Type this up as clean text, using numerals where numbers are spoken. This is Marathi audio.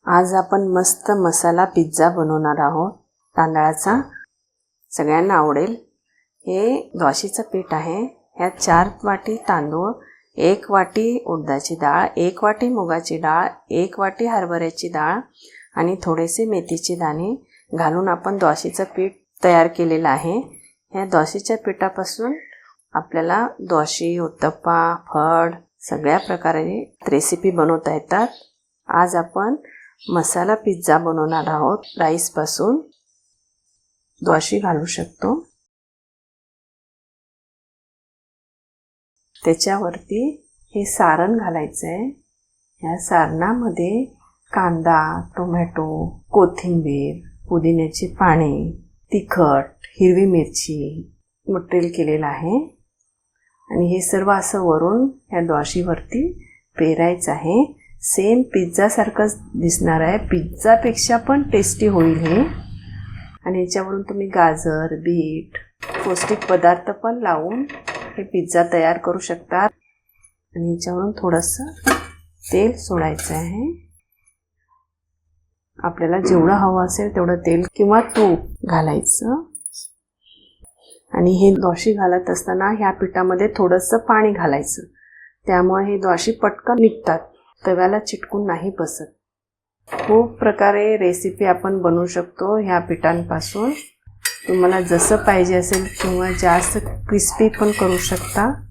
आज आपण मस्त मसाला पिझ्झा बनवणार आहोत तांदळाचा. सगळ्यांना आवडेल. हे द्वाशीचं पीठ आहे. ह्यात 4 वाटी तांदूळ, 1 वाटी उडदाची डाळ, 1 वाटी मुगाची डाळ, 1 वाटी हरभऱ्याची डाळ आणि थोडेसे मेथीचे दाणे घालून आपण द्वाशीचं पीठ तयार केलेलं आहे. ह्या द्वाशीच्या पिठापासून आपल्याला द्वाशी, उत्तप्पा, फड सगळ्या प्रकारे रेसिपी बनवता येतात. आज आपण मसाला पिझ्झा बनवणार आहोत. राईसपासून द्वाशी घालू शकतो. त्याच्यावरती हे सारण घालायचं आहे. या सारणामध्ये कांदा, टोमॅटो, कोथिंबीर, पुदिन्याची पाने, तिखट, हिरवी मिरची मटेरियल केलेलं आहे आणि हे सर्व असं वरून या द्वाशीवरती पेरायचं आहे. सेम पिझ्झासारखंच दिसणार आहे. पिझ्झापेक्षा पण टेस्टी होईल हे. आणि याच्यावरून तुम्ही गाजर, बीट, पौष्टिक पदार्थ पण लावून हे पिझ्झा तयार करू शकता. आणि याच्यावरून थोडंसं तेल सोडायचं आहे. आपल्याला जेवढं हवं असेल तेवढं तेल किंवा तूप घालायचं. आणि हे द्वाशी घालत असताना ह्या पिठामध्ये थोडंसं पाणी घालायचं. त्यामुळे हे द्वाशी पटकन निघतात, तव्याला चिटकून नाही बसत. खूप प्रकारे रेसिपी आपण बनवू शकतो ह्या पिठांपासून. तुम्हाला जसं पाहिजे असेल किंवा जास्त क्रिस्पी पण करू शकता.